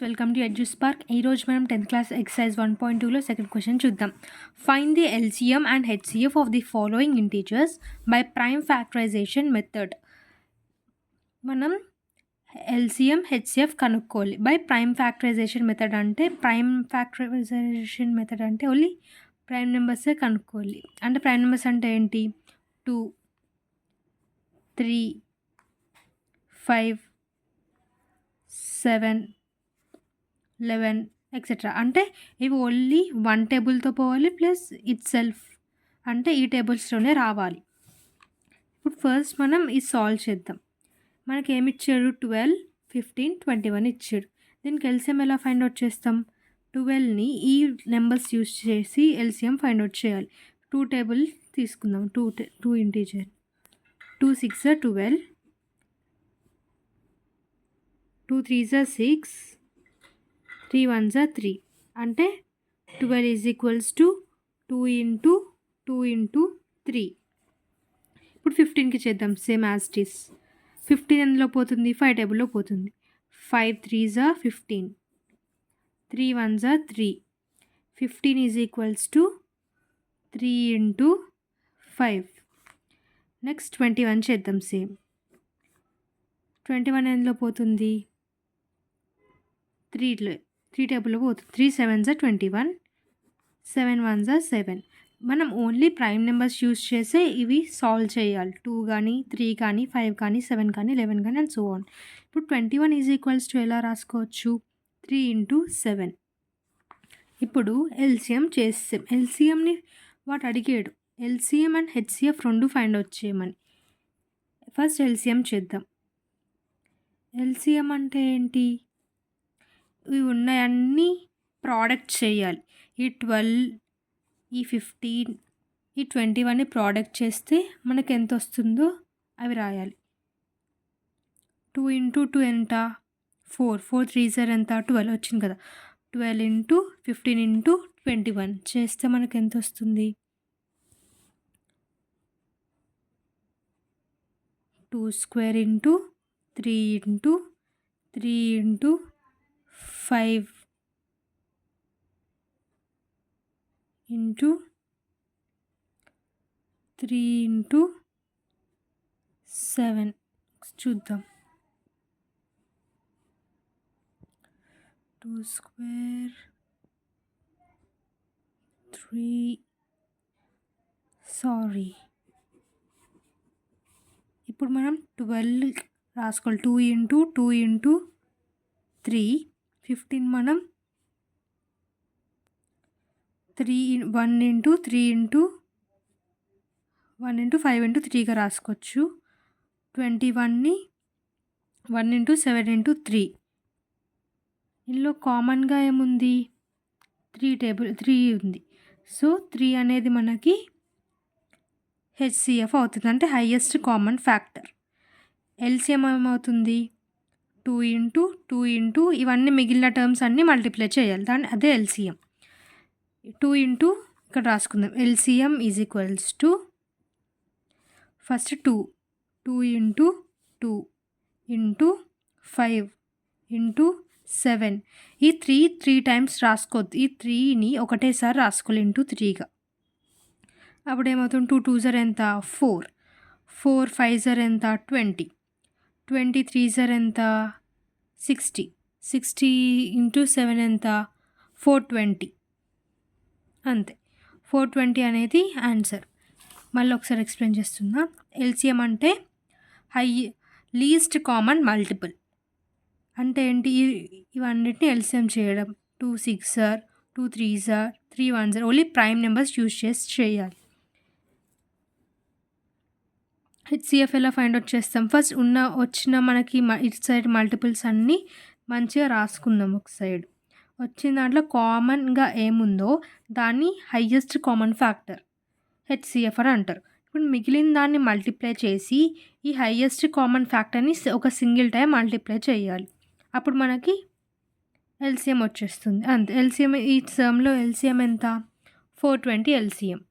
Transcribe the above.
Welcome to ఎడ్యుస్పార్క్. ఈరోజు మనం 10th class exercise 1.2లో సెకండ్ క్వశ్చన్ చూద్దాం. Find the LCM and HCF of the following integers by prime factorization method. మనం LCM HCF కనుక్కోవాలి by prime factorization method. అంటే prime factorization method అంటే only prime నెంబర్సే కనుక్కోవాలి. అంటే ప్రైమ్ నెంబర్స్ అంటే ఏంటి? 2, 3, 5, 7, 11 ఎక్సెట్రా. అంటే ఇవి ఓన్లీ 1 టేబుల్తో పోవాలి ప్లస్ ఇట్ సెల్ఫ్ అంటే ఈ టేబుల్స్లోనే రావాలి. ఇప్పుడు ఫస్ట్ మనం ఇది సాల్వ్ చేద్దాం. మనకి ఏమి ఇచ్చాడు? 12, 15, 21 ఇచ్చాడు. దీనికి ఎల్సిఎం ఎలా ఫైండ్ అవుట్ చేస్తాం? 12ని ఈ నెంబర్స్ యూజ్ చేసి ఎల్సిఎం ఫైండ్ అవుట్ చేయాలి. 2 టేబుల్ తీసుకుందాం. 2 ఇంటీజర్. 2 6 12, 2 3 6, 3 1 3. అంటే 12 is equals to 2 into 2 into 3. ఇప్పుడు 15కి చేద్దాం సేమ్ యాజ్ ఇట్ ఈస్. 15 ఎందులో పోతుంది? 5 టేబుల్లో పోతుంది. 5 3 15, 3 1 3. 15 is equals to 3 into 5. Next 21 చేద్దాం సేమ్. 21 ఎందులో పోతుంది? 3 టేబుల్లో పోతుంది. 3 7 21, 7 1 7. మనం ఓన్లీ ప్రైమ్ నెంబర్స్ యూజ్ చేసే ఇవి సాల్వ్ చేయాలి. 2 కానీ 3 కానీ 5 కానీ 7 కానీ 11 కానీ అండ్ సో ఆన్. ఇప్పుడు 21 ఈజ్ ఈక్వల్స్ టు ఎలా రాసుకోవచ్చు? 3 ఇంటూ 7. ఇప్పుడు ఎల్సిఎం చేస్తాం. ఎల్సిఎంని వాడు అడిగాడు ఎల్సిఎం అండ్ హెచ్సిఎఫ్ రెండు ఫైండ్ అవుట్ చేయమని. ఫస్ట్ ఎల్సిఎం చేద్దాం. ఎల్సిఎం అంటే ఏంటి? ఇవి ఉన్నాయన్నీ ప్రోడక్ట్ చేయాలి. ఈ 12, ఈ 15, ఈ 21ని ప్రోడక్ట్ చేస్తే మనకు ఎంత వస్తుందో అవి రాయాలి. 2 ఇంటూ 2 ఎంత? 4. 4 3 ఎంత? 12 వచ్చింది కదా. 12 ఇంటూ 15 ఇంటూ 21 చేస్తే మనకు ఎంత వస్తుంది? 2 square into 3 into 3 into 5 into 3 into 7. చూద్దాం. 2 స్క్వేర్ 3 సారీ. ఇప్పుడు మనం 12 రాసుకోవాలి. 2 ఇంటూ 2 ఇంటూ 3. 15 మనం 1 ఇంటూ 3 ఇంటూ 1 ఇంటూ 5 ఇంటూ 3గా రాసుకోవచ్చు. 21ని 1 ఇంటూ 7 ఇంటూ 3. ఇందులో కామన్గా ఏముంది? 3 ఉంది. సో 3 అనేది మనకి హెచ్సిఎఫ్ అవుతుంది. అంటే హైయెస్ట్ కామన్ ఫ్యాక్టర్. ఎల్సిఎం ఏమవుతుంది? 2 ఇంటూ 2 ఇంటూ ఇవన్నీ మిగిలిన టర్మ్స్ అన్నీ మల్టిప్లై చేయాలి. దాన్ని అదే ఎల్సిఎం. 2 ఇంటూ ఇక్కడ రాసుకుందాం. LCM is equals to first 2 into 2 into 5 into 7. ఈ 3 టైమ్స్ రాసుకోవద్దు. ఈ 3ని ఒకటేసారి రాసుకోవాలి ఇంటూ 3గా. అప్పుడు ఏమవుతుంది? 2 2 ఎంత? 4. 4 5 ఎంత? 20. 20 3 ఎంత? 60. 60 ఇంటూ 7 ఎంత? 420. అంతే. 420 అనేది ఆన్సర్. మళ్ళీ ఒకసారి ఎక్స్ప్లెయిన్ చేస్తున్నా. ఎల్సిఎం అంటే లీస్ట్ కామన్ మల్టిపుల్. అంటే ఏంటి? ఇవన్నిటిని ఎల్సిఎం చేయడం. 2 6 2 3 3 1 ఓన్లీ ప్రైమ్ నెంబర్స్ యూజ్ చేసి చేయాలి. హెచ్సిఎఫ్ ఎలా ఫైండ్ అవుట్ చేస్తాం? ఫస్ట్ వచ్చిన మనకి ఇటు సైడ్ మల్టిపుల్స్ అన్నీ మంచిగా రాసుకుందాం. ఒక సైడ్ వచ్చిన దాంట్లో కామన్గా ఏముందో దాన్ని హైయెస్ట్ కామన్ ఫ్యాక్టర్ హెచ్సిఎఫ్ అని అంటారు. ఇప్పుడు మిగిలిన దాన్ని మల్టిప్లై చేసి ఈ హైయెస్ట్ కామన్ ఫ్యాక్టర్ని ఒక సింగిల్ టైం మల్టిప్లై చేయాలి. అప్పుడు మనకి ఎల్సిఎం వచ్చేస్తుంది. అంతే. ఎల్సిఎం ఈ టర్మ్లో ఎల్సిఎం ఎంత? 420 ఎల్సిఎం.